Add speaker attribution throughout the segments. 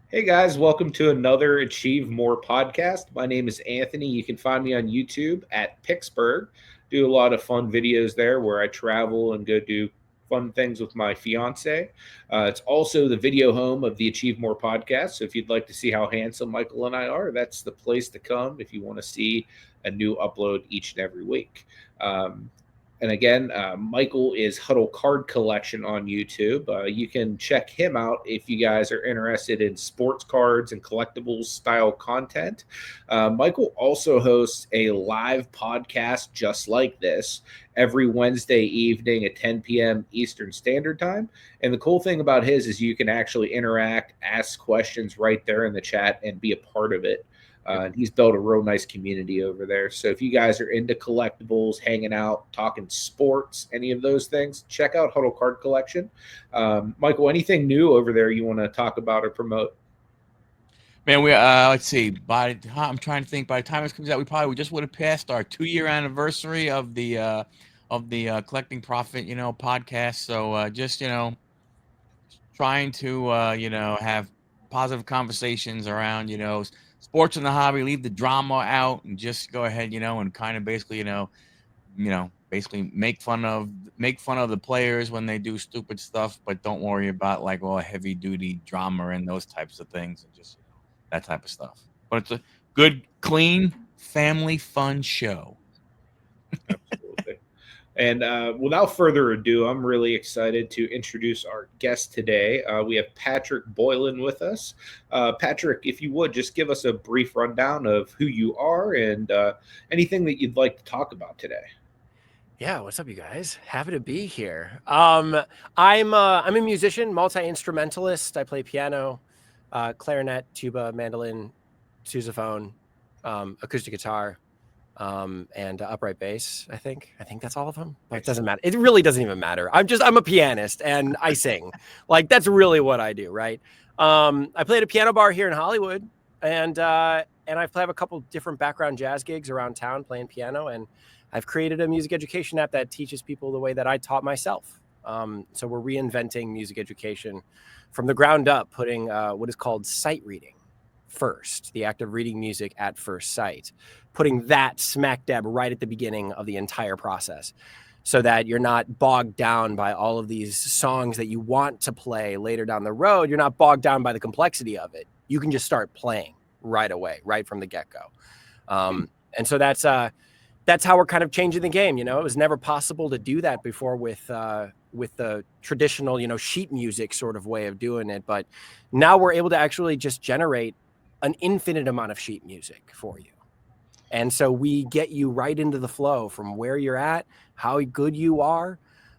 Speaker 1: Hey guys, welcome to another Achieve More podcast. My name is Anthony. You can find me on YouTube at Picksburgh. Do a lot of fun videos there where I travel and go do fun things with my fiance. It's also the video home of the Achieve More podcast. So if you'd like to see how handsome Michael and I are, that's the place to come if you want to see a new upload each and every week. Um, and again, Michael is Huddle Card Collection on YouTube. You can check him out if you guys are interested in sports cards and collectibles style content. Michael also hosts a live podcast just like this every Wednesday evening at 10 p.m. Eastern Standard Time. And the cool thing about his is you can actually interact, ask questions right there in the chat, and be a part of it. And he's built a real nice community over there. So if you guys are into collectibles, hanging out, talking sports, any of those things, check out Huddle Card Collection. Michael, anything new over there you want to talk about or promote?
Speaker 2: Man, we let's see. By the time I'm trying to think, by the time this comes out, we just would have passed our 2-year anniversary of the collecting profit, podcast. So just trying to have positive conversations around sports in the hobby, leave the drama out, and just go ahead and kind of basically basically make fun of the players when they do stupid stuff, but don't worry about like all heavy duty drama and those types of things, and just that type of stuff. But it's a good, clean, family fun show.
Speaker 1: Absolutely. And without further ado, I'm really excited to introduce our guest today. We have Patrick Boylan with us. Patrick, if you would, just give us a brief rundown of who you are and anything that you'd like to talk about today.
Speaker 3: Yeah, what's up, you guys? Happy to be here. I'm a musician, multi-instrumentalist. I play piano, clarinet, tuba, mandolin, sousaphone, acoustic guitar, and upright bass. I think that's all of them. But it doesn't matter. It really doesn't even matter. I'm a pianist and I sing. Like that's really what I do, right? I play at a piano bar here in Hollywood, and I have a couple different background jazz gigs around town playing piano, and I've created a music education app that teaches people the way that I taught myself. So we're reinventing music education from the ground up, putting what is called sight reading first, the act of reading music at first sight, putting that smack dab right at the beginning of the entire process so that you're not bogged down by all of these songs that you want to play later down the road. You're not bogged down by the complexity of it. You can just start playing right away, right from the get-go. And so that's how we're kind of changing the game. It was never possible to do that before with the traditional, sheet music sort of way of doing it. But now we're able to actually just generate an infinite amount of sheet music for you. And so we get you right into the flow from where you're at, how good you are.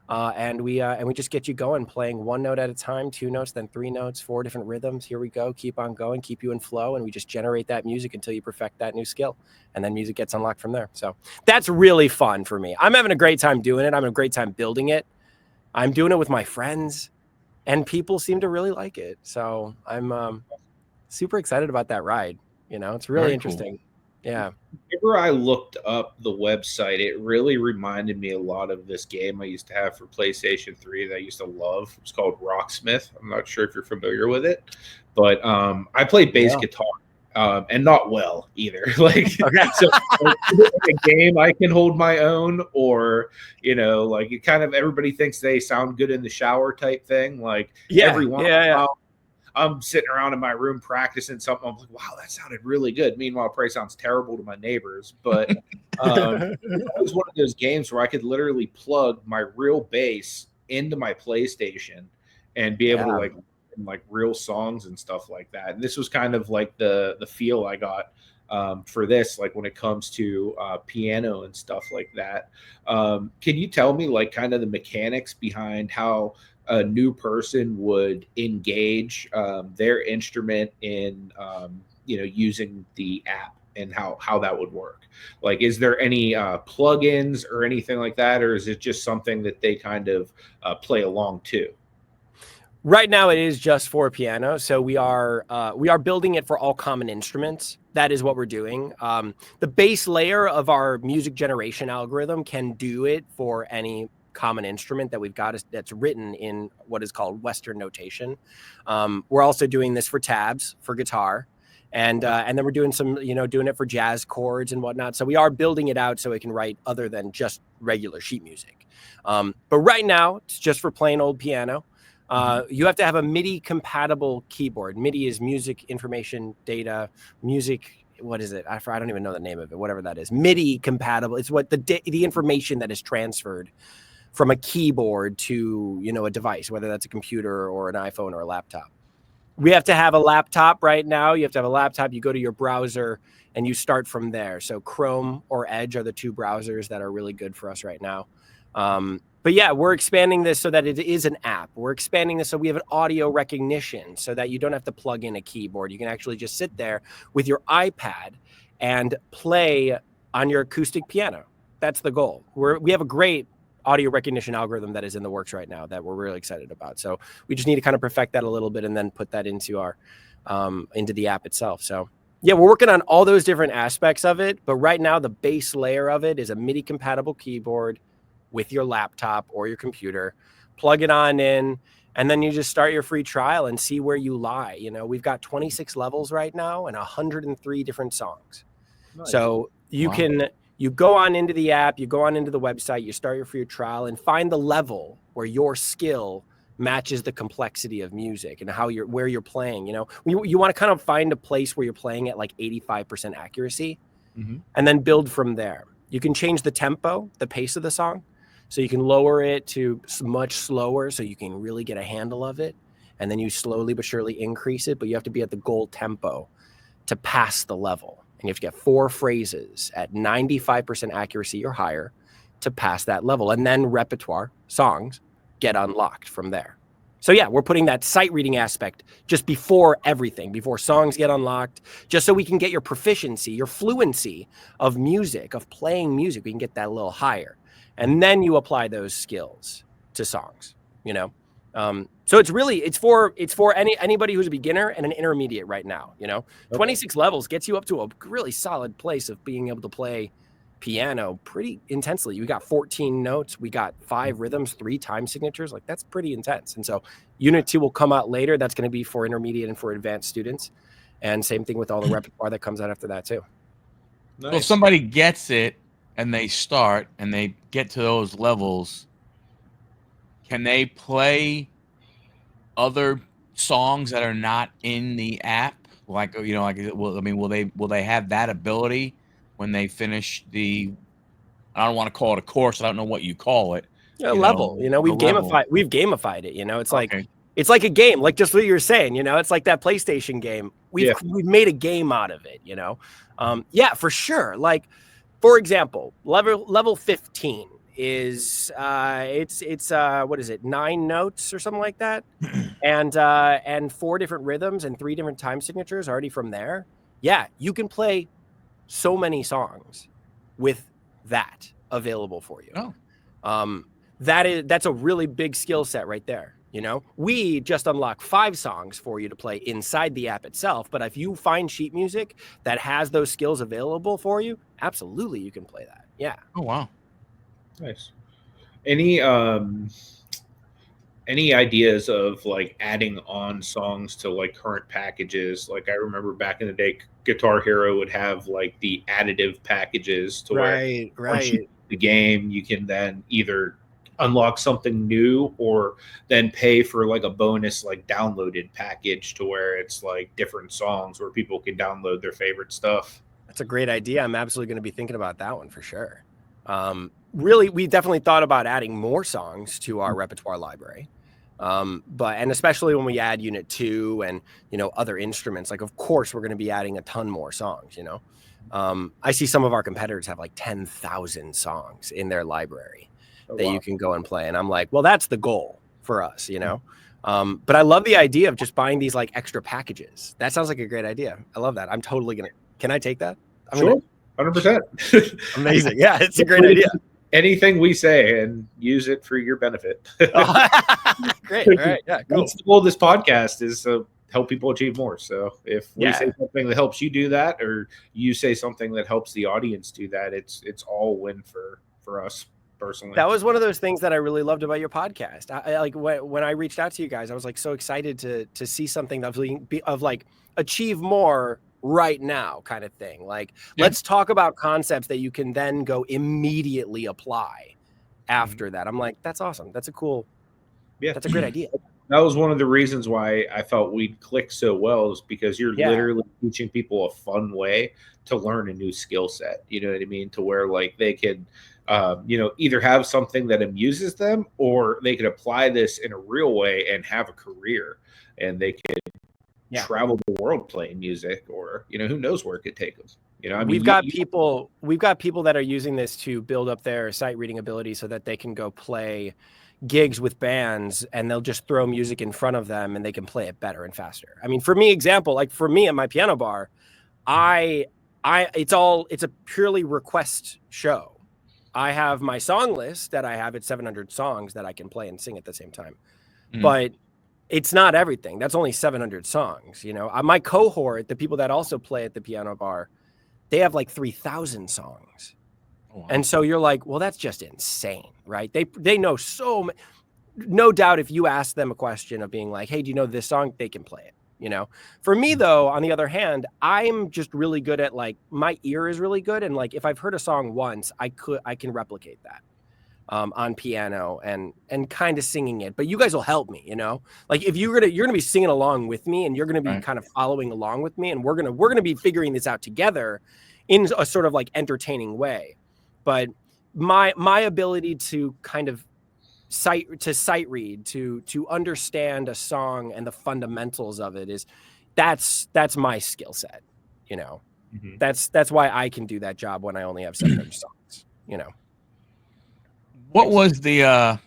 Speaker 3: And we just get you going, playing one note at a time, 2 notes, then 3 notes, 4 different rhythms. Here we go. Keep on going, keep you in flow. And we just generate that music until you perfect that new skill. And then music gets unlocked from there. So that's really fun for me. I'm having a great time doing it. I'm having a great time building it. I'm doing it with my friends, and people seem to really like it. So I'm super excited about that ride. It's really
Speaker 2: Very
Speaker 3: interesting.
Speaker 2: Cool.
Speaker 3: Yeah.
Speaker 1: Whenever I looked up the website, it really reminded me a lot of this game I used to have for PlayStation 3 that I used to love. It's called Rocksmith. I'm not sure if you're familiar with it, but I play bass guitar. And not well either. Like,
Speaker 3: Okay.
Speaker 1: So a game I can hold my own, or like it kind of everybody thinks they sound good in the shower type thing. Like every once in a while, I'm sitting around in my room practicing something. I'm like, wow, that sounded really good. Meanwhile, it probably sounds terrible to my neighbors. But it was one of those games where I could literally plug my real bass into my PlayStation and be able to like real songs and stuff like that. And this was kind of like the feel I got for this, like when it comes to piano and stuff like that. Can you tell me like kind of the mechanics behind how a new person would engage their instrument in using the app, and how that would work? Like, is there any plugins or anything like that, or is it just something that they kind of play along to?
Speaker 3: Right now, it is just for piano. So we are building it for all common instruments. That is what we're doing. The base layer of our music generation algorithm can do it for any common instrument that we've got that's written in what is called Western notation. We're also doing this for tabs for guitar. And then we're doing some, doing it for jazz chords and whatnot. So we are building it out so it can write other than just regular sheet music. But right now, it's just for plain old piano. You have to have a MIDI compatible keyboard. MIDI is music information data, music. What is it? I don't even know the name of it, whatever that is. MIDI compatible. It's what the information that is transferred from a keyboard to, a device, whether that's a computer or an iPhone or a laptop. We have to have a laptop right now. You have to have a laptop. You go to your browser and you start from there. So Chrome or Edge are the two browsers that are really good for us right now. But yeah, we're expanding this so that it is an app. We're expanding this so we have an audio recognition so that you don't have to plug in a keyboard. You can actually just sit there with your iPad and play on your acoustic piano. That's the goal. We have a great audio recognition algorithm that is in the works right now that we're really excited about. So we just need to kind of perfect that a little bit and then put that into our into the app itself. So yeah, we're working on all those different aspects of it. But right now, the base layer of it is a MIDI compatible keyboard with your laptop or your computer. Plug it on in, and then you just start your free trial and see where you lie. We've got 26 levels right now and 103 different songs. Nice. So you can you go on into the app, you go on into the website, you start your free trial and find the level where your skill matches the complexity of music and where you're playing. You want to kind of find a place where you're playing at like 85% accuracy, and then build from there. You can change the tempo, the pace of the song. So you can lower it to much slower so you can really get a handle of it. And then you slowly but surely increase it, but you have to be at the goal tempo to pass the level. And you have to get 4 phrases at 95% accuracy or higher to pass that level. And then repertoire songs get unlocked from there. So yeah, we're putting that sight reading aspect just before everything, before songs get unlocked, just so we can get your proficiency, your fluency of music, of playing music. We can get that a little higher. And then you apply those skills to songs, So it's for anybody who's a beginner and an intermediate right now, Okay. 26 levels gets you up to a really solid place of being able to play piano pretty intensely. We got 14 notes, we got 5 rhythms, 3 time signatures. Like that's pretty intense. And so Unit 2 will come out later. That's going to be for intermediate and for advanced students. And same thing with all the repertoire that comes out after that too.
Speaker 2: Nice. Well, if somebody gets it and they start and they get to those levels, can they play other songs that are not in the app? Will they have that ability when they finish the, I don't want to call it a course, I don't know what you call it.
Speaker 3: Level. We've gamified it, It's like it's like a game, like just what you were saying, it's like that PlayStation game. We've made a game out of it, Yeah, for sure. Like, for example, level 15 is it's what is it, 9 notes or something like that, and 4 different rhythms and 3 different time signatures already from there. Yeah, you can play so many songs with that available for you. That's a really big skill set right there. We just unlock 5 songs for you to play inside the app itself. But if you find sheet music that has those skills available for you, absolutely you can play that. Yeah.
Speaker 2: Oh, wow.
Speaker 1: Nice. Any ideas of like adding on songs to like current packages? Like I remember back in the day, Guitar Hero would have like the additive packages to where once you the game, you can then either unlock something new or then pay for like a bonus like downloaded package to where it's like different songs where people can download their favorite stuff.
Speaker 3: That's a great idea. I'm absolutely going to be thinking about that one for sure. Really, we definitely thought about adding more songs to our repertoire library. And especially when we add Unit 2 and, other instruments, like, of course, we're going to be adding a ton more songs, I see some of our competitors have like 10,000 songs in their library you can go and play. And I'm like, well, that's the goal for us, But I love the idea of just buying these like extra packages. That sounds like a great idea. I love that. I'm totally going to, can I take that?
Speaker 1: Sure. 100%.
Speaker 3: Amazing. Yeah, it's a great idea.
Speaker 1: Anything we say and use it for your benefit.
Speaker 3: Great. All right. Yeah. Cool.
Speaker 1: That's the goal of this podcast is to help people achieve more. So if we say something that helps you do that, or you say something that helps the audience do that, it's all win for us. personally.
Speaker 3: That was one of those things that I really loved about your podcast. I like when I reached out to you guys, I was like so excited to see something of like achieve more right now kind of thing. Like, let's talk about concepts that you can then go immediately apply after that. I'm like, that's awesome. That's a great idea.
Speaker 1: That was one of the reasons why I felt we'd click so well, is because you're literally teaching people a fun way to learn a new skill set. You know what I mean? To where like they could, either have something that amuses them, or they could apply this in a real way and have a career, and they could travel the world playing music, or who knows where it could take them. I mean,
Speaker 3: we've got people that are using this to build up their sight reading ability so that they can go play gigs with bands, and they'll just throw music in front of them and they can play it better and faster. I mean, for me at my piano bar, it's a purely request show. I have my song list that I have at 700 songs that I can play and sing at the same time. But it's not everything. That's only 700 songs. My cohort, the people that also play at the piano bar, they have like 3,000 songs. Oh, wow. And so you're like, well, that's just insane, right? They know so much. No doubt if you ask them a question of being like, hey, do you know this song? They can play it. For me though, on the other hand, I'm just really good at like, my ear is really good. And like, if I've heard a song once, I can replicate that on piano and kind of singing it. But you guys will help me, like if you're going to be singing along with me, and you're going to be kind of following along with me, and we're going to be figuring this out together in a sort of like entertaining way. But my ability to kind of sight read, to understand a song and the fundamentals of it that's my skill set. That's why I can do that job when I only have 700 songs.
Speaker 2: What was the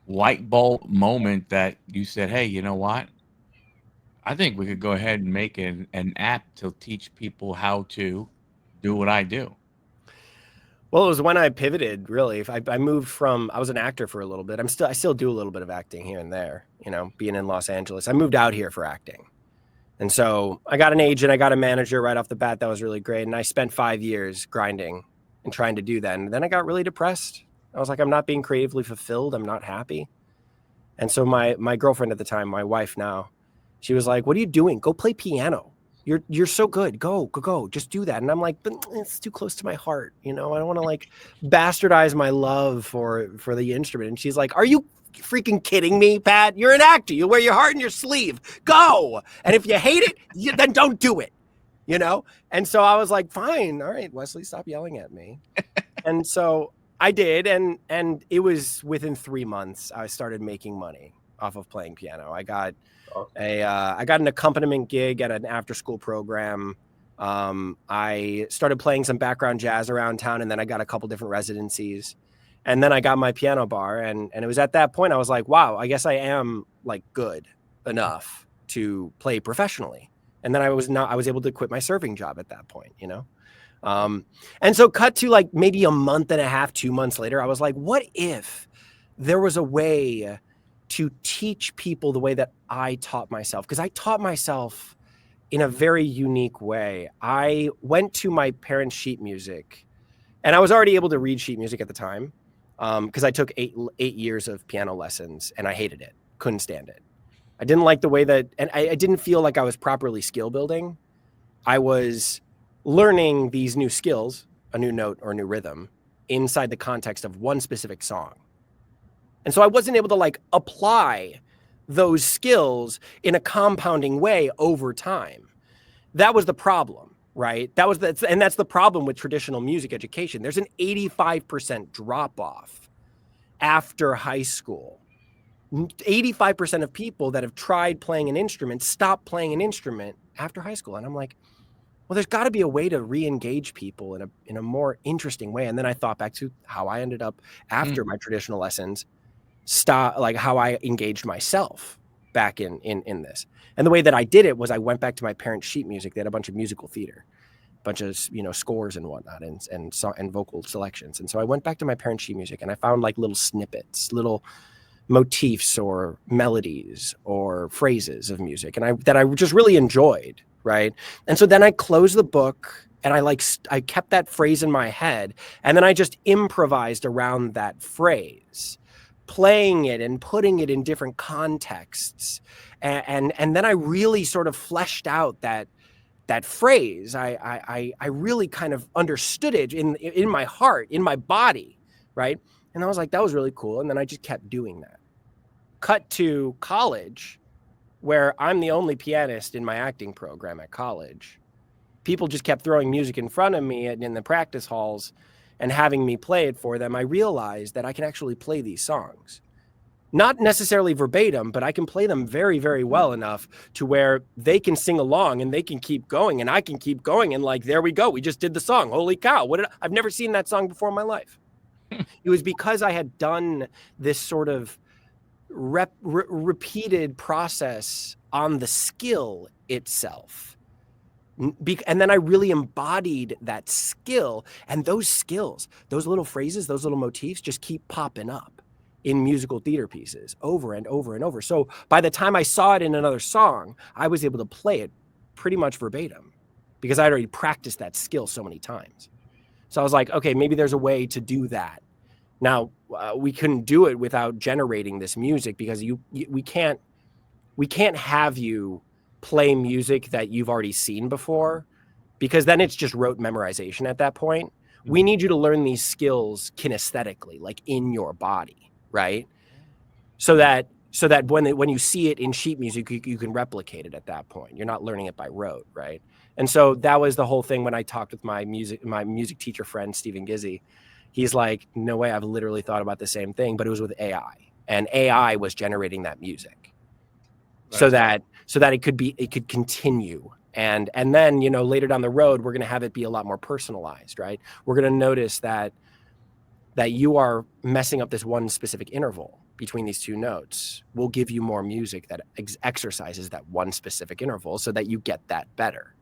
Speaker 2: light bulb moment that you said, hey, you know what? I think we could go ahead and make an app to teach people how to do what I do?
Speaker 3: Well, it was when I pivoted, really. I moved from, I was an actor for a little bit. I still do a little bit of acting here and there, being in Los Angeles. I moved out here for acting. And so I got an agent, I got a manager right off the bat. That was really great. And I spent 5 years grinding and trying to do that. And then I got really depressed. I was like, I'm not being creatively fulfilled. I'm not happy. And so my girlfriend at the time, my wife now, she was like, what are you doing? Go play piano. You're so good. Go. Just do that. And I'm like, but it's too close to my heart. I don't want to like bastardize my love for the instrument. And she's like, are you freaking kidding me, Pat? You're an actor. You wear your heart in your sleeve. Go. And if you hate it, then don't do it. And so I was like, fine. All right, Wesley, stop yelling at me. And so I did. And it was within 3 months, I started making money off of playing piano. I got an accompaniment gig at an after-school program. I started playing some background jazz around town, and then I got a couple different residencies. And then I got my piano bar, and it was at that point I was like, wow, I guess I am like good enough to play professionally. And then I was able to quit my serving job at that point, and so cut to like maybe a month and a half, 2 months later, I was like, what if there was a way to teach people the way that I taught myself? Because I taught myself in a very unique way. I went to my parents' sheet music, and I was already able to read sheet music at the time, because I took eight years of piano lessons, and I hated it, couldn't stand it. I didn't like the way that, and I didn't feel like I was properly skill building. I was learning these new skills, a new note or a new rhythm, inside the context of one specific song. And so I wasn't able to like apply those skills in a compounding way over time. That was the problem, right? And that's the problem with traditional music education. There's an 85% drop off after high school. 85% of people that have tried playing an instrument stop playing an instrument after high school. And I'm like, well, there's got to be a way to re-engage people in a more interesting way. And then I thought back to how I ended up after my traditional lessons, like how I engaged myself back in this. And the way that I did it was I went back to my parents' sheet music. They had a bunch of musical theater, a bunch of scores and whatnot, and vocal selections. And so I went back to my parents' sheet music, and I found like little snippets, little motifs or melodies or phrases of music, and that I just really enjoyed. Right. And so then I closed the book And I kept that phrase in my head, and then I just improvised around that phrase, playing it and putting it in different contexts. And then I really sort of fleshed out that phrase. I really kind of understood it in my heart, in my body, right? And I was like, that was really cool. And then I just kept doing that. Cut to college, where I'm the only pianist in my acting program at college. People just kept throwing music in front of me in the practice halls and having me play it for them. I realized that I can actually play these songs. Not necessarily verbatim, but I can play them very, very well enough to where they can sing along and they can keep going and I can keep going. And like, there we go. We just did the song. Holy cow. I've never seen that song before in my life. It was because I had done this sort of repeated process on the skill itself. And then I really embodied that skill, and those skills, those little phrases, those little motifs just keep popping up in musical theater pieces over and over and over. So by the time I saw it in another song, I was able to play it pretty much verbatim because I'd already practiced that skill so many times. So I was like, okay, maybe there's a way to do that. Now, we couldn't do it without generating this music because we can't have you play music that you've already seen before, because then it's just rote memorization at that point. We need you to learn these skills kinesthetically, like in your body, right? So that when you see it in sheet music, you can replicate it at that point. You're not learning it by rote, right? And so that was the whole thing when I talked with my music teacher friend, Stephen Gizzy. He's like, no way, I've literally thought about the same thing, but it was with AI. And AI was generating that music. So that it could continue. And then, later down the road, we're going to have it be a lot more personalized, right? We're going to notice that you are messing up this one specific interval between these two notes. We'll give you more music that exercises that one specific interval so that you get that better,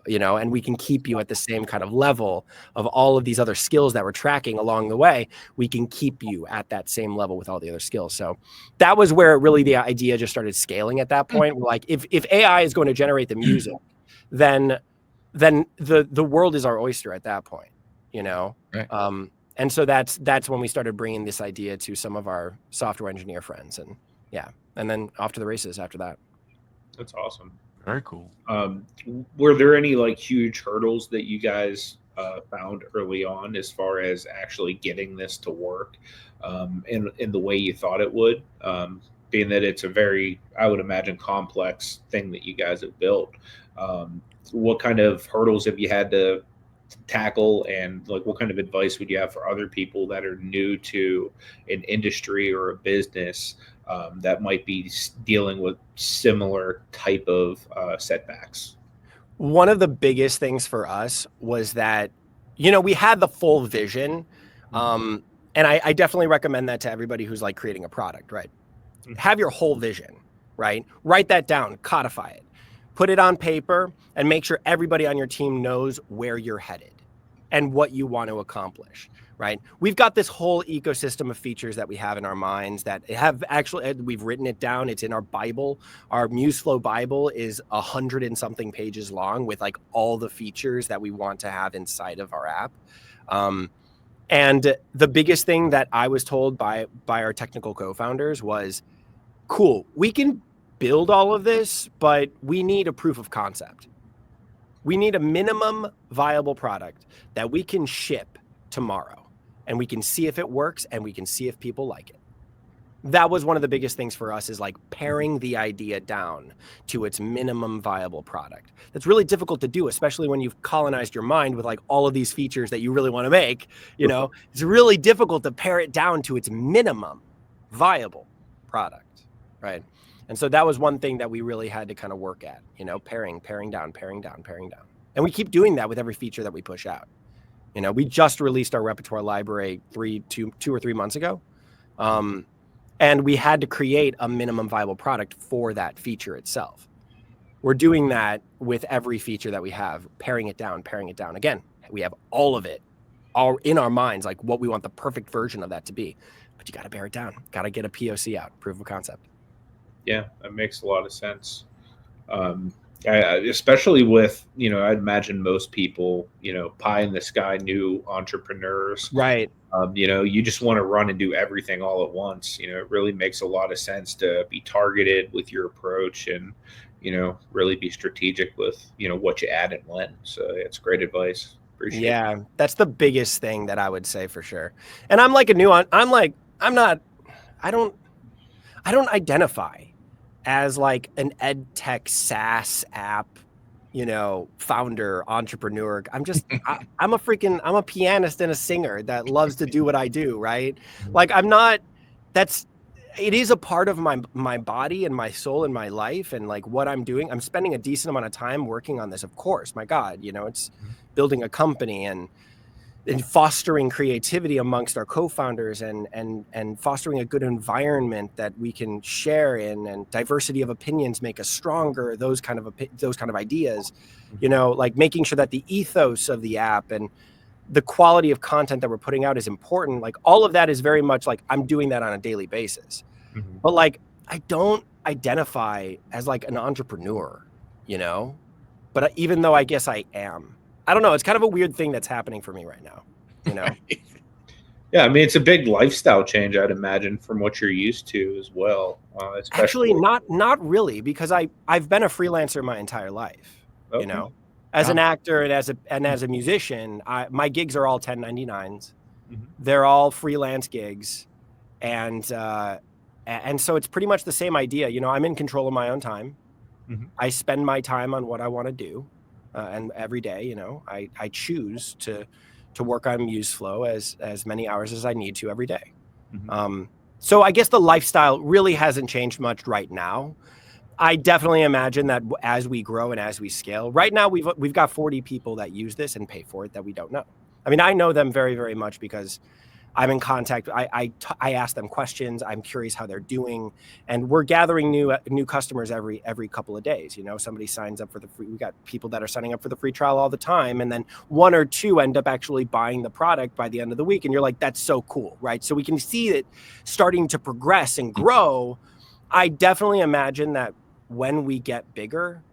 Speaker 3: and we can keep you at the same kind of level of all of these other skills that we're tracking along the way. We can keep you at that same level with all the other skills. So that was where really the idea just started scaling at that point. We're like, if AI is going to generate the music, then the world is our oyster at that point,
Speaker 2: Right.
Speaker 3: And so that's when we started bringing this idea to some of our software engineer friends, and then off to the races after that.
Speaker 1: That's awesome.
Speaker 2: Very cool.
Speaker 1: Were there any huge hurdles that you guys found early on as far as actually getting this to work in the way you thought it would? Being that it's a very, I would imagine, complex thing that you guys have built. What kind of hurdles have you had to tackle, and what kind of advice would you have for other people that are new to an industry or a business that might be dealing with similar type of setbacks?
Speaker 3: One of the biggest things for us was that, we had the full vision. And I definitely recommend that to everybody who's creating a product, right? Have your whole vision, right? Write that down, codify it, put it on paper, and make sure everybody on your team knows where you're headed and what you want to accomplish, right? We've got this whole ecosystem of features that we have in our minds that have actually, we've written it down. It's in our Bible. Our Museflow Bible is 100 and something pages long with all the features that we want to have inside of our app. And the biggest thing that I was told by our technical co-founders was, cool, we can build all of this, but we need a proof of concept. We need a minimum viable product that we can ship tomorrow, and we can see if it works and we can see if people like it. That was one of the biggest things for us, is paring the idea down to its minimum viable product. That's really difficult to do, especially when you've colonized your mind with all of these features that you really want to make. It's really difficult to pare it down to its minimum viable product, right? And so that was one thing that we really had to kind of work at, paring down. And we keep doing that with every feature that we push out. We just released our repertoire library 2 or 3 months ago. And we had to create a minimum viable product for that feature itself. We're doing that with every feature that we have, paring it down. Again, we have all of it all in our minds, what we want the perfect version of that to be. But you got to pare it down. Got to get a POC out, proof of concept.
Speaker 1: Yeah, that makes a lot of sense. Especially with, I'd imagine most people, pie in the sky new entrepreneurs.
Speaker 3: Right.
Speaker 1: You just want to run and do everything all at once. It really makes a lot of sense to be targeted with your approach and, really be strategic with, what you add and when. So it's great advice. Appreciate it.
Speaker 3: Yeah, that's the biggest thing that I would say for sure. And I'm like I don't identify as like an ed tech SaaS app, founder, entrepreneur. I'm a pianist and a singer that loves to do what I do, right? Like it is a part of my body and my soul and my life and like what I'm doing. I'm spending a decent amount of time working on this, of course. My God, it's building a company and fostering creativity amongst our co-founders and fostering a good environment that we can share in, and diversity of opinions make us stronger. Those kind of ideas, like making sure that the ethos of the app and the quality of content that we're putting out is important. Like all of that is very much like I'm doing that on a daily basis.
Speaker 1: Mhm.
Speaker 3: But like I don't identify as like an entrepreneur, but even though I guess I am. I don't know. It's kind of a weird thing that's happening for me right now,
Speaker 1: Yeah, I mean, it's a big lifestyle change, I'd imagine, from what you're used to as well.
Speaker 3: Actually,
Speaker 1: Especially,
Speaker 3: not really, because I've been a freelancer my entire life,
Speaker 1: okay.
Speaker 3: as an actor and as a musician. My gigs are all 1099s.
Speaker 1: Mhm.
Speaker 3: They're all freelance gigs, and so it's pretty much the same idea. I'm in control of my own time.
Speaker 1: Mhm.
Speaker 3: I spend my time on what I want to do, and every day, I choose to work on Museflow as many hours as I need to every day.
Speaker 1: Mhm.
Speaker 3: So I guess the lifestyle really hasn't changed much right now. I definitely imagine that as we grow and as we scale, right now we've got 40 people that use this and pay for it that we don't know. I mean, I know them very, very much because I'm in contact. I ask them questions. I'm curious how they're doing, and we're gathering new customers every couple of days. Somebody signs up for the free. We got people that are signing up for the free trial all the time, and then one or two end up actually buying the product by the end of the week. And you're like, that's so cool, right? So we can see it starting to progress and grow. I definitely imagine that when we get bigger,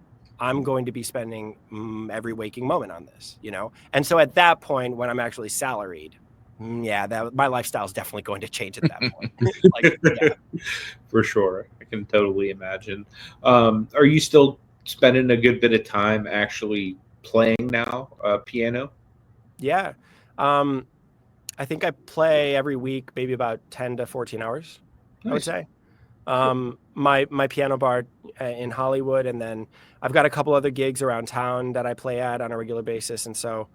Speaker 3: I'm going to be spending every waking moment on this, And so at that point, when I'm actually salaried, yeah, my lifestyle is definitely going to change at that point. Yeah.
Speaker 1: For sure. I can totally imagine. Are you still spending a good bit of time actually playing now, piano?
Speaker 3: Yeah. Um, I think I play every week, maybe about 10 to 14 hours, I would
Speaker 1: Nice.
Speaker 3: say. My piano bar in Hollywood, and then I've got a couple other gigs around town that I play at on a regular basis, and so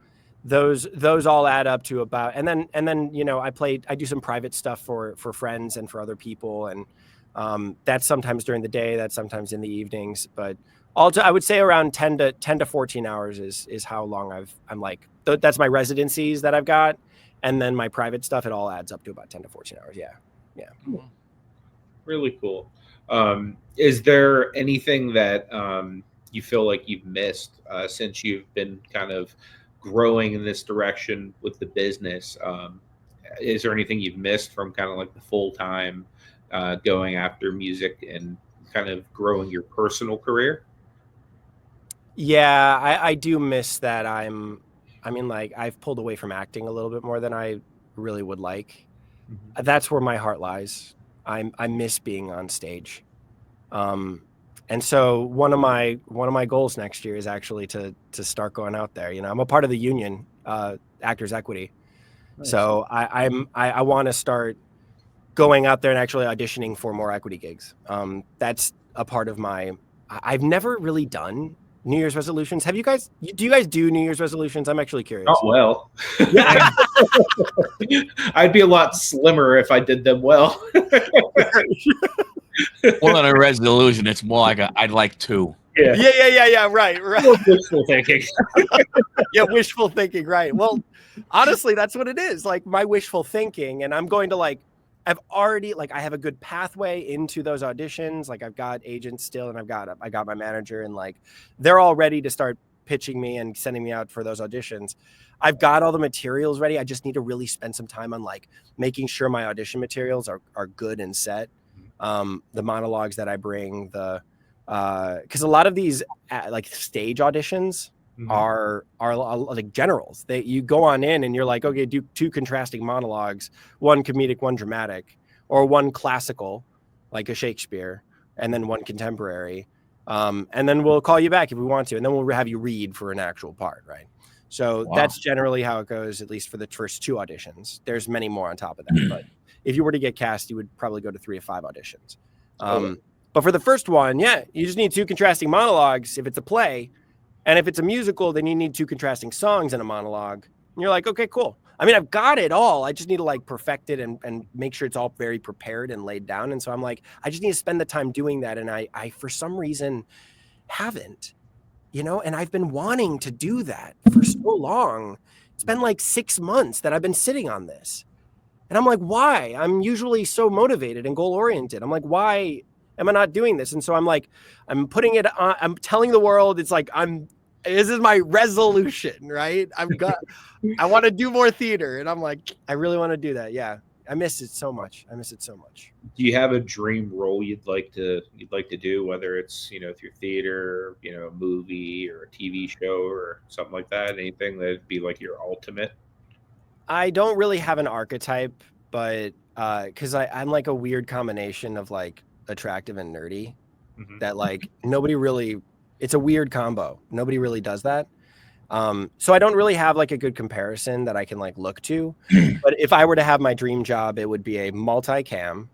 Speaker 3: those all add up to about. And then I do some private stuff for friends and for other people, and that's sometimes during the day, that's sometimes in the evenings, but I would say around 10 to 14 hours is how long that's my residencies that I've got, and then my private stuff. It all adds up to about 10 to 14 hours. Yeah.
Speaker 1: Really cool. Is there anything that you feel like you've missed since you've been kind of growing in this direction with the business? Is there anything you've missed from kind of like the full time going after music and kind of growing your personal career?
Speaker 3: Yeah, I do miss that. Like I've pulled away from acting a little bit more than I really would like.
Speaker 1: Mhm.
Speaker 3: That's where my heart lies. I miss being on stage. And so one of my goals next year is actually to start going out there. I'm a part of the union, Actors Equity.
Speaker 1: Nice.
Speaker 3: So I want to start going out there and actually auditioning for more equity gigs. That's a part of I've never really done New Year's resolutions. Do you guys do New Year's resolutions? I'm actually curious.
Speaker 1: Not well.
Speaker 3: Yeah.
Speaker 1: I'd be a lot slimmer if I did them well.
Speaker 2: More than a resolution, it's more like I'd like to.
Speaker 3: Yeah. Right.
Speaker 1: Wishful thinking.
Speaker 3: Yeah, wishful thinking, right. Well, honestly, that's what it is. Like my wishful thinking, and I'm going to I've already I have a good pathway into those auditions. Like I've got agents still, and I got my manager, and they're all ready to start pitching me and sending me out for those auditions. I've got all the materials ready. I just need to really spend some time on making sure my audition materials are good and set. The monologues that I bring, because a lot of these like stage auditions are like generals. You go on in and you're like, okay, do 2 contrasting monologues, 1 comedic, 1 dramatic, or 1 classical, like a Shakespeare, and then 1 contemporary. And then we'll call you back if we want to, and then we'll have you read for an actual part, right? So that's generally how it goes, at least for the first 2 auditions. There's many more on top of that, but if you were to get cast, you would probably go to 3 to 5 auditions. But for the first one, yeah, you just need 2 contrasting monologues if it's a play. And if it's a musical, then you need 2 contrasting songs in a monologue. And you're like, okay, cool. I mean, I've got it all. I just need to like perfect it and make sure it's all very prepared and laid down. And so I'm like, I just need to spend the time doing that. And I for some reason haven't, and I've been wanting to do that for so long. It's been like 6 months that I've been sitting on this. And I'm like, why? I'm usually so motivated and goal oriented. I'm like, why am I not doing this? And so I'm like, I'm putting it on, I'm telling the world, it's like, this is my resolution, right? I want to do more theater. And I'm like, I really want to do that. Yeah. I miss it so much.
Speaker 1: Do you have a dream role you'd like to do, whether it's, through theater, a movie or a TV show or something like that? Anything that'd be like your ultimate?
Speaker 3: I don't really have an archetype, but because I'm like a weird combination of like attractive and nerdy that like nobody really, it's a weird combo. Nobody really does that. So I don't really have like a good comparison that I can like look to. But if I were to have my dream job, it would be a multicam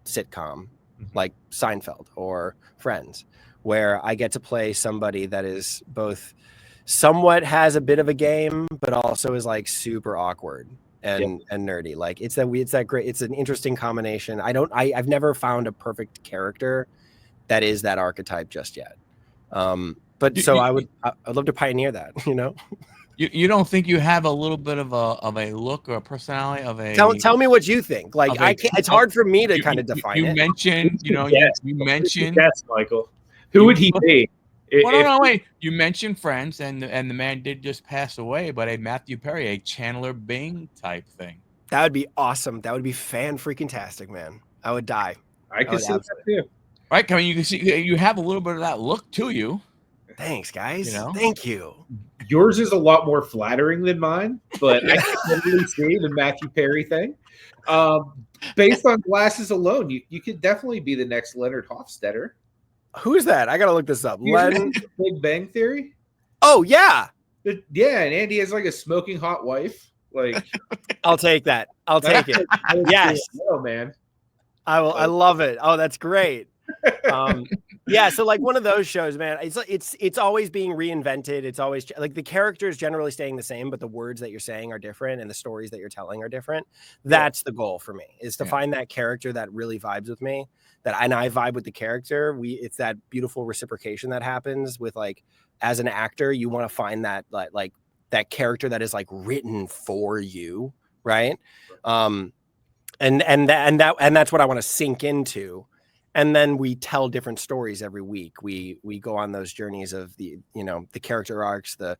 Speaker 3: sitcom like Seinfeld or Friends, where I get to play somebody that is both somewhat has a bit of a game, but also is like super awkward and nerdy. Like it's that great. It's an interesting combination. I've never found a perfect character that is that archetype just yet. But I'd love to pioneer that,
Speaker 2: You don't think you have a little bit of a look or a personality of a?
Speaker 3: Tell me what you think. Like I can't. It's hard for me to kind of define it.
Speaker 2: You mentioned, you mentioned.
Speaker 1: Yes, Michael. Who would he be?
Speaker 2: Well, no, wait. You mentioned Friends, and the man did just pass away, but a Matthew Perry, a Chandler Bing type thing.
Speaker 3: That would be awesome. That would be fan-freaking-tastic, man. I would die.
Speaker 1: I could see that too.
Speaker 2: Right? I mean, you can see you have a little bit of that look to you.
Speaker 3: Thanks, guys. Thank you.
Speaker 1: Yours is a lot more flattering than mine, but I can totally see the Matthew Perry thing. Based on glasses alone, you could definitely be the next Leonard Hofstadter.
Speaker 3: Who's that? I gotta look this up.
Speaker 1: Big Bang Theory.
Speaker 3: Oh yeah,
Speaker 1: yeah, and Andy has like a smoking hot wife. Like,
Speaker 3: I'll take that. I'll take it. Yes,
Speaker 1: oh man,
Speaker 3: I will. I love it. Oh, that's great. Yeah, so like one of those shows, man, it's always being reinvented. It's always like the characters generally staying the same, but the words that you're saying are different and the stories that you're telling are different. That's the goal for me, is to find that character that really vibes with me, and I vibe with the character. It's that beautiful reciprocation that happens with, like, as an actor, you want to find that like that character that is like written for you, right? And that's what I want to sink into. And then we tell different stories every week. We go on those journeys of the character arcs, the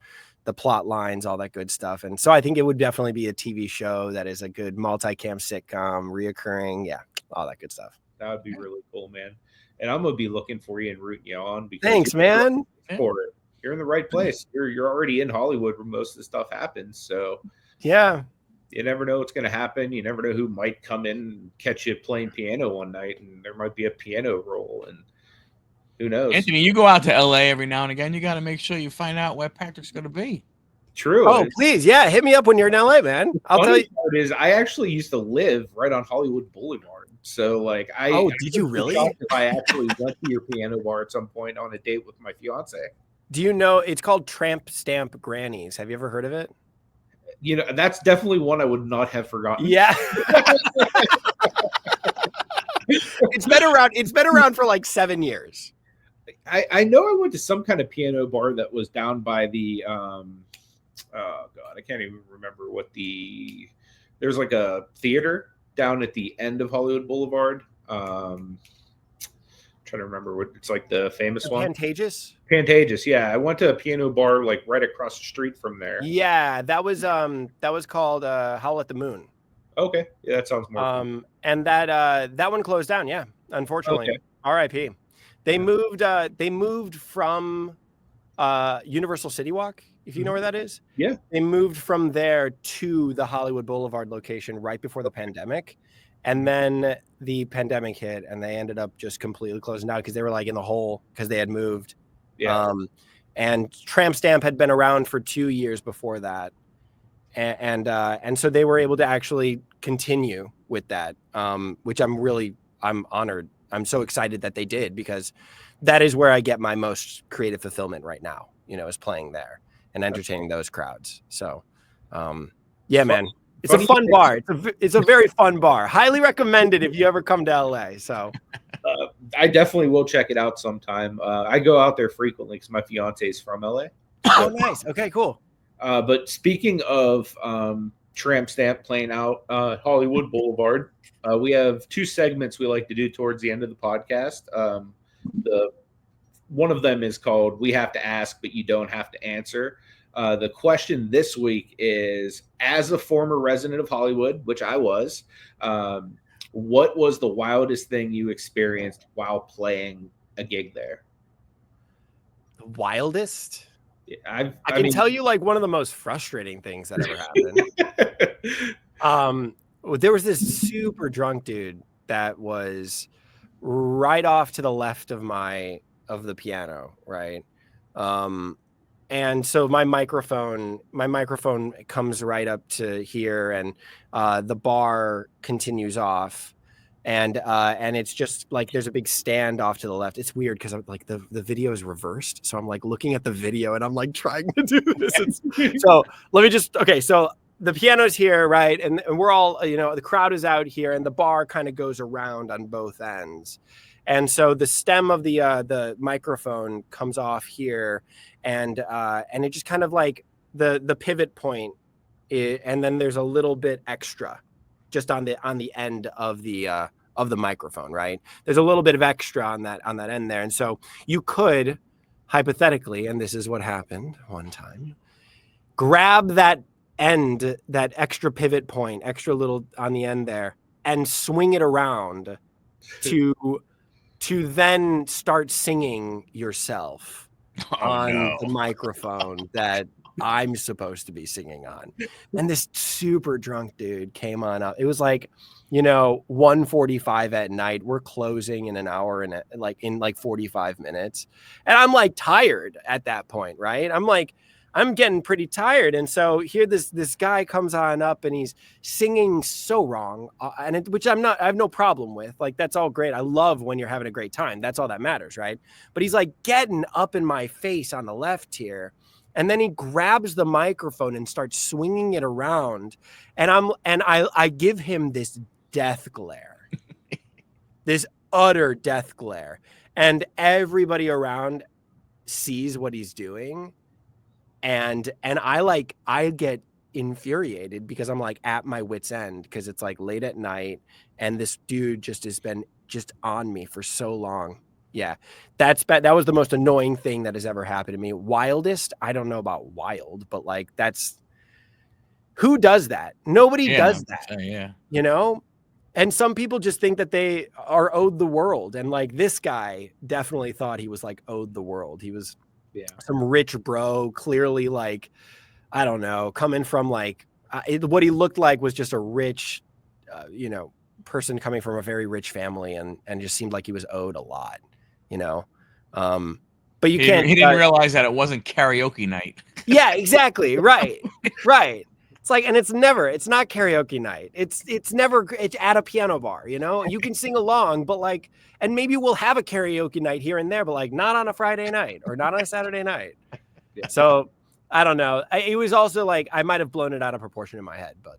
Speaker 3: plot lines, all that good stuff. And so I think it would definitely be a TV show that is a good multicam sitcom, reoccurring, all that good stuff.
Speaker 1: That would be really cool, man. And I'm gonna be looking for you and rooting you on. Because
Speaker 3: thanks, man.
Speaker 1: For it, you're in the right place. You're already in Hollywood where most of the stuff happens. So
Speaker 3: yeah.
Speaker 1: You never know what's going to happen. You never know who might come in and catch you playing piano one night, and there might be a piano role, and who knows?
Speaker 2: Anthony, you go out to LA every now and again. You got to make sure you find out where Patrick's going to be.
Speaker 1: True.
Speaker 3: Oh, please. Yeah. Hit me up when you're in LA, man. I'll tell you.
Speaker 1: Part is, I actually used to live right on Hollywood Boulevard. So like,
Speaker 3: did you really?
Speaker 1: If I actually went to your piano bar at some point on a date with my fiance.
Speaker 3: Do you know, it's called Tramp Stamp Grannies. Have you ever heard of it?
Speaker 1: That's definitely one I would not have forgotten.
Speaker 3: Yeah. It's been around for like 7 years.
Speaker 1: I know I went to some kind of piano bar that was down by the oh god, I can't even remember there's like a theater down at the end of Hollywood Boulevard. Trying to remember what it's like, the famous one. Pantages, yeah. I went to a piano bar like right across the street from there.
Speaker 3: Yeah, that was called Howl at the Moon.
Speaker 1: Okay, yeah, that sounds more
Speaker 3: and that one closed down, yeah, unfortunately.
Speaker 1: Okay.
Speaker 3: R.I.P. They moved from Universal City Walk, if you know where that is.
Speaker 1: Yeah.
Speaker 3: They moved from there to the Hollywood Boulevard location right before the pandemic. And then the pandemic hit and they ended up just completely closing down because they were like in the hole because they had moved.
Speaker 1: Yeah.
Speaker 3: And Tramp Stamp had been around for 2 years before that. And so they were able to actually continue with that, which I'm honored. I'm so excited that they did, because that is where I get my most creative fulfillment right now, is playing there and entertaining those crowds. So, yeah, man, it's a fun bar. It's a very fun bar. Highly recommended if you ever come to LA. So
Speaker 1: I definitely will check it out sometime. I go out there frequently because my fiance is from LA.
Speaker 3: Oh, nice. Okay, cool.
Speaker 1: But speaking of Tramp Stamp playing out Hollywood Boulevard, we have 2 segments we like to do towards the end of the podcast. One of them is called "We Have to Ask, but You Don't Have to Answer." The question this week is: as a former resident of Hollywood, which I was, what was the wildest thing you experienced while playing a gig there?
Speaker 3: The wildest?
Speaker 1: I
Speaker 3: can tell you like one of the most frustrating things that ever happened. There was this super drunk dude that was right off to the left of the piano, right? And so my microphone comes right up to here, and the bar continues off. And it's just like there's a big stand off to the left. It's weird because I'm like the video is reversed, so I'm like looking at the video and I'm like trying to do this. So let me just So the piano's here, right, and we're all the crowd is out here, and the bar kind of goes around on both ends, and so the stem of the microphone comes off here, and it just kind of like the pivot point, and then there's a little bit extra just on the end of the microphone, right? There's a little bit of extra on that end there. And so you could hypothetically, and this is what happened one time, grab that end, that extra pivot point, extra little on the end there, and swing it around to then start singing yourself on the microphone that I'm supposed to be singing on. And this super drunk dude came on up. It was like, 1:45 at night. We're closing in an hour and in 45 minutes. And I'm like tired at that point, right? I'm getting pretty tired. And so here this guy comes on up and he's singing so wrong, which I have no problem with. Like, that's all great. I love when you're having a great time. That's all that matters, right? But he's like getting up in my face on the left here. And then he grabs the microphone and starts swinging it around. And I give him this death glare, this utter death glare. And everybody around sees what he's doing. And I get infuriated because I'm like at my wit's end, because it's like late at night and this dude just has been just on me for so long. Yeah, that was the most annoying thing that has ever happened to me. Wildest, I don't know about wild, but like who does that? Nobody does that.
Speaker 2: Yeah.
Speaker 3: And some people just think that they are owed the world. And like this guy definitely thought he was like owed the world. He was some rich bro, clearly like, I don't know, coming from like what he looked like was just a rich, person coming from a very rich family, and just seemed like he was owed a lot. But he
Speaker 2: didn't realize that it wasn't karaoke night.
Speaker 3: Yeah, exactly. Right. It's like, and it's not karaoke night. It's at a piano bar, you can sing along, but like, and maybe we'll have a karaoke night here and there, but like not on a Friday night or not on a Saturday night. Yeah. So I don't know. It was also like, I might've blown it out of proportion in my head, but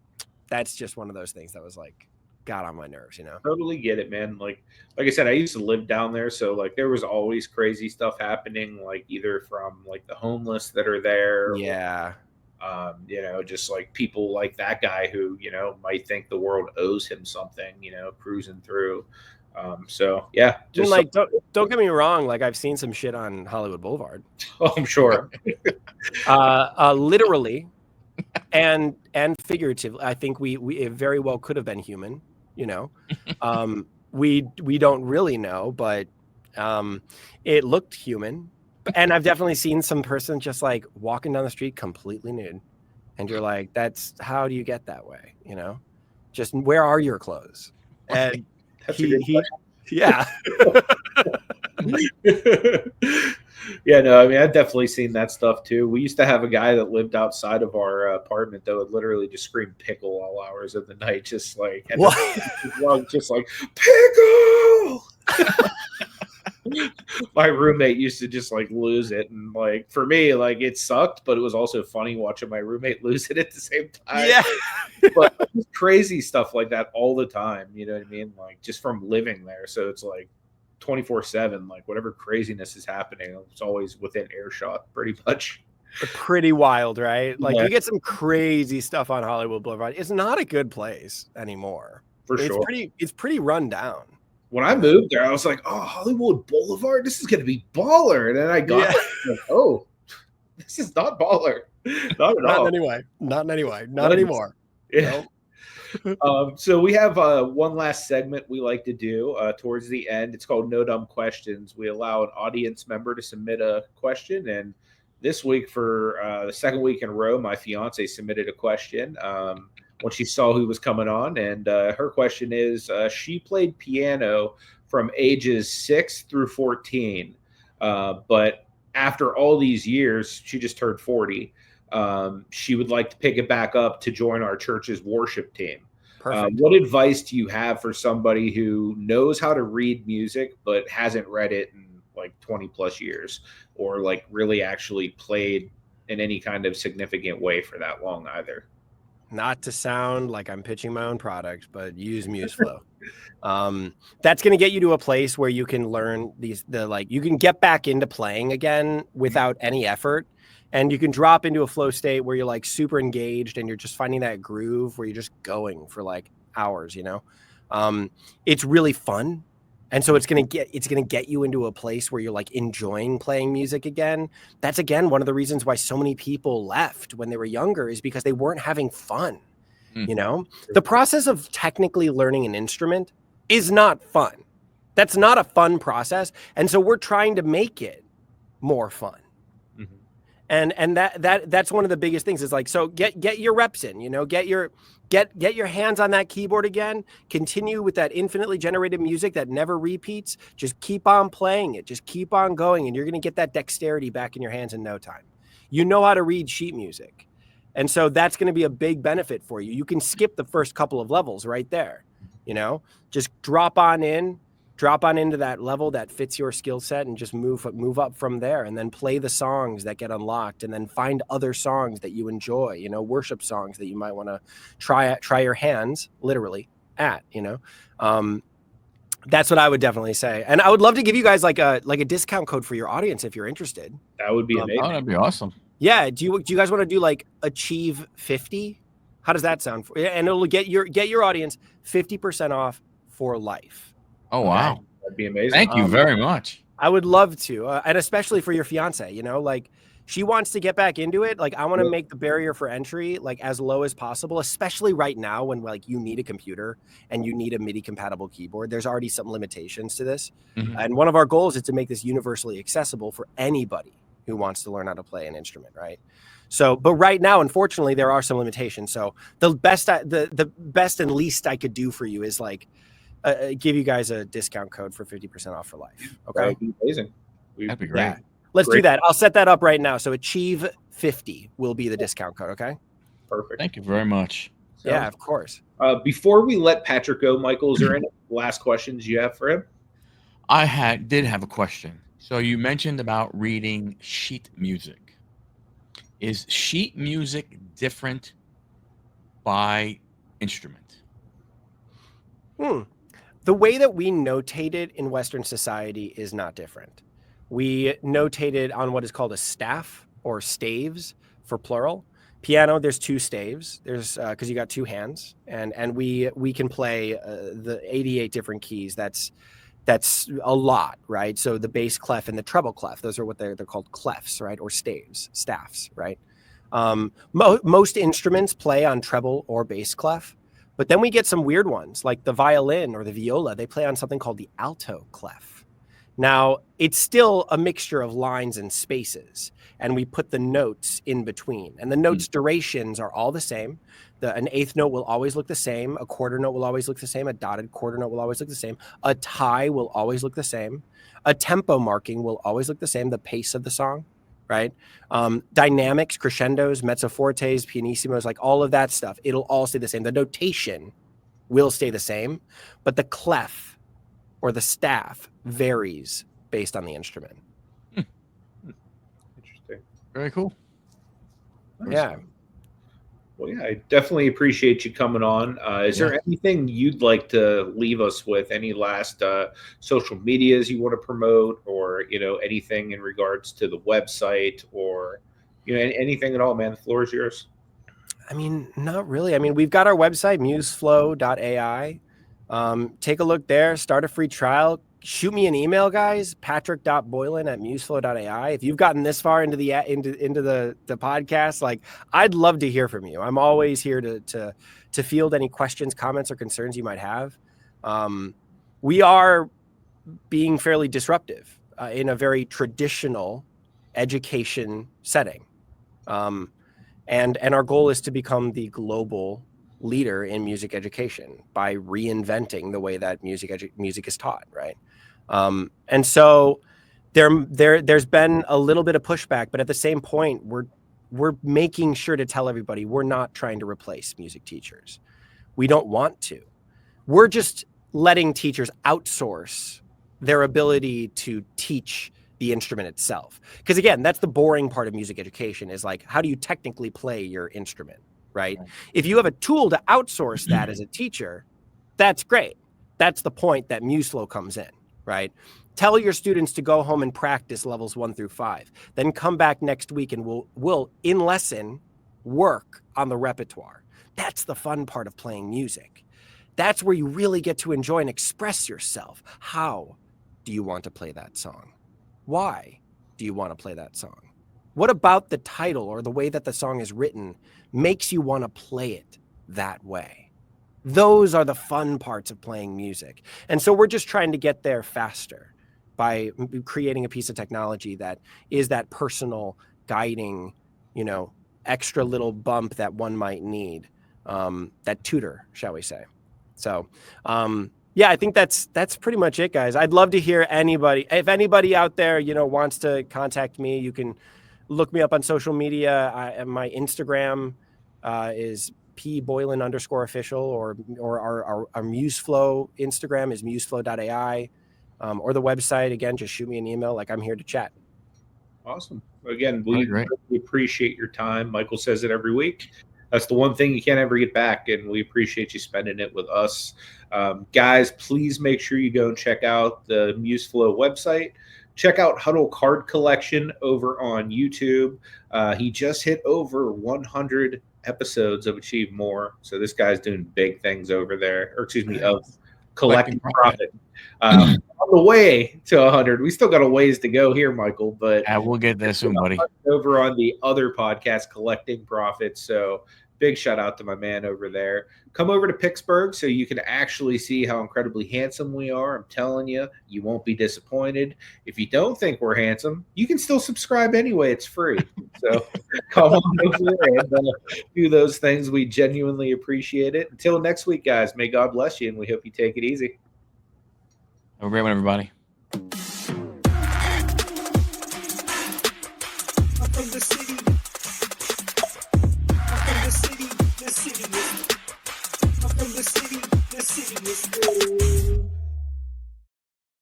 Speaker 3: that's just one of those things that was like, got on my nerves,
Speaker 1: Totally get it, man. Like I said, I used to live down there, so like there was always crazy stuff happening, like either from like the homeless that are there, just like people like that guy who might think the world owes him something, cruising through. So yeah, just
Speaker 3: like don't get me wrong, like I've seen some shit on Hollywood Boulevard.
Speaker 1: Oh, I'm sure.
Speaker 3: Literally and figuratively. I think we very well could have been human. We don't really know, but It looked human, and I've definitely seen some person just like walking down the street completely nude, and you're like, that's how do you get that way? You know, just where are your clothes? And
Speaker 1: That's a good
Speaker 3: yeah.
Speaker 1: Yeah, no, I mean, I've definitely seen that stuff too. We used to have a guy that lived outside of our apartment that would literally just scream pickle all hours of the night, just like, and just like, pickle! My roommate used to just like lose it. And like, for me, like it sucked, but it was also funny watching my roommate lose it at the same time.
Speaker 3: Yeah.
Speaker 1: But crazy stuff like that all the time. You know what I mean? Like just from living there. So it's like, 24/7, like whatever craziness is happening, it's always within earshot pretty much.
Speaker 3: Pretty wild, right? Like
Speaker 1: Yeah.
Speaker 3: you get some crazy stuff on Hollywood Boulevard. It's not a good place anymore.
Speaker 1: For sure.
Speaker 3: It's pretty run down.
Speaker 1: When I moved there, I was like, oh, Hollywood Boulevard, this is going to be baller. And then I got like, oh, this is not baller. Not at all.
Speaker 3: Not anymore.
Speaker 1: Yeah.
Speaker 3: Nope.
Speaker 1: So we have one last segment we like to do towards the end. It's called No Dumb Questions. We allow an audience member to submit a question. And this week, for the second week in a row, my fiance submitted a question when she saw who was coming on. And her question is, she played piano from ages 6 through 14. But after all these years, she just turned 40. She would like to pick it back up to join our church's worship team. What advice do you have for somebody who knows how to read music but hasn't read it in like 20 plus years, or like really actually played in any kind of significant way for that long either?
Speaker 3: Not to sound like I'm pitching my own product, but use Museflow. That's going to get you to a place where you can learn you can get back into playing again without any effort. And you can drop into a flow state where you're like super engaged and you're just finding that groove where you're just going for like hours, you know. It's really fun. And so it's gonna get you into a place where you're like enjoying playing music again. That's again one of the reasons why so many people left when they were younger, is because they weren't having fun. You know, the process of technically learning an instrument is not fun. That's not a fun process. And so we're trying to make it more fun. And that's one of the biggest things. Is like, so get your reps in, you know, get your hands on that keyboard again, continue with that infinitely generated music that never repeats. Just keep on playing it. Just keep on going. And you're going to get that dexterity back in your hands in no time. You know how to read sheet music. And so that's going to be a big benefit for you. You can skip the first couple of levels right there, you know, just drop on into that level that fits your skill set and just move up from there, and then play the songs that get unlocked, and then find other songs that you enjoy, you know, worship songs that you might want to try your hands literally at, you know. That's what I would definitely say. And I would love to give you guys like a discount code for your audience if you're interested.
Speaker 1: That would be amazing.
Speaker 2: Oh, that'd be awesome.
Speaker 3: Yeah. Do you guys want to do like Achieve 50? How does that sound? And it'll get your audience 50% off for life.
Speaker 2: Oh, wow.
Speaker 1: Okay. That'd be amazing.
Speaker 2: Thank you very much.
Speaker 3: I would love to. And especially for your fiance, you know, like she wants to get back into it. Like I want to make the barrier for entry like as low as possible, especially right now when like you need a computer and you need a MIDI compatible keyboard. There's already some limitations to this. And one of our goals is to make this universally accessible for anybody who wants to learn how to play an instrument, right? So, but right now, unfortunately, there are some limitations. So the best and least I could do for you is like, give you guys a discount code for 50% off for life. Okay.
Speaker 1: That would be amazing.
Speaker 2: That'd be great.
Speaker 3: Yeah. Let's do that. I'll set that up right now. So Achieve 50 will be the discount code. Okay.
Speaker 1: Perfect.
Speaker 2: Thank you very much.
Speaker 1: So,
Speaker 3: yeah, of course.
Speaker 1: Before we let Patrick go, Michael, is there any last questions you have for him?
Speaker 2: I did have a question. So you mentioned about reading sheet music. Is sheet music different by instrument?
Speaker 3: The way that we notate it in Western society is not different. We notate it on what is called a staff or staves for plural. Piano, there's 2 staves. There's because you got 2 hands, and we can play the 88 different keys. That's a lot, right? So the bass clef and the treble clef, those are what they're called clefs, right? Or staffs, right? Most instruments play on treble or bass clef. But then we get some weird ones like the violin or the viola. They play on something called the alto clef. Now, it's still a mixture of lines and spaces, and we put the notes in between. And the notes durations are all the same. An eighth note will always look the same. A quarter note will always look the same. A dotted quarter note will always look the same. A tie will always look the same. A tempo marking will always look the same, the pace of the song, right? Dynamics, crescendos, mezzo fortes, pianissimos, like all of that stuff, it'll all stay the same. The notation will stay the same, but the clef or the staff varies based on the instrument.
Speaker 1: Interesting.
Speaker 2: Very cool.
Speaker 3: Yeah.
Speaker 1: Well, yeah, I definitely appreciate you coming on. Is there anything you'd like to leave us with? Any last social medias you want to promote, or anything in regards to the website, or anything at all, man? The floor is yours.
Speaker 3: I mean, not really. I mean, we've got our website, Museflow.ai. Take a look there. Start a free trial. Shoot me an email, guys. Patrick.Boylan@Museflow.ai. If you've gotten this far into the podcast, like, I'd love to hear from you. I'm always here to field any questions, comments, or concerns you might have. We are being fairly disruptive in a very traditional education setting. And our goal is to become the global leader in music education by reinventing the way that music is taught, right? And so there's been a little bit of pushback, but at the same point, we're making sure to tell everybody we're not trying to replace music teachers. We don't want to. We're just letting teachers outsource their ability to teach the instrument itself. Because again, that's the boring part of music education, is like, how do you technically play your instrument, right? If you have a tool to outsource that as a teacher, that's great. That's the point that Museflow comes in, right? Tell your students to go home and practice levels 1 through 5. Then come back next week and we'll in lesson work on the repertoire. That's the fun part of playing music. That's where you really get to enjoy and express yourself. How do you want to play that song? Why do you want to play that song? What about the title or the way that the song is written makes you want to play it that way? Those are the fun parts of playing music. And so we're just trying to get there faster by creating a piece of technology that is that personal guiding, extra little bump that one might need, that tutor, shall we say. So, yeah, I think that's pretty much it, guys. I'd love to hear anybody. If anybody out there, wants to contact me, you can look me up on social media. My Instagram is pboylan_official, or our Museflow Instagram is museflow.ai, or the website. Again, just shoot me an email. Like, I'm here to chat.
Speaker 1: Awesome. Again, we really appreciate your time. Michael says it every week. That's the one thing you can't ever get back, and we appreciate you spending it with us. Guys, please make sure you go and check out the Museflow website. Check out Huddle Card Collection over on YouTube. He just hit over 100 episodes of Achieve More. So this guy's doing big things over there, of collecting profit. On the way to 100. We still got a ways to go here, Michael, but
Speaker 2: we'll get there soon, buddy.
Speaker 1: Over on the other podcast, Collecting Profits. So big shout out to my man over there. Come over to Picksburgh so you can actually see how incredibly handsome we are. I'm telling you, you won't be disappointed. If you don't think we're handsome, you can still subscribe anyway. It's free. So come on over and do those things. We genuinely appreciate it. Until next week, guys, may God bless you, and we hope you take it easy.
Speaker 2: Have a great one, everybody.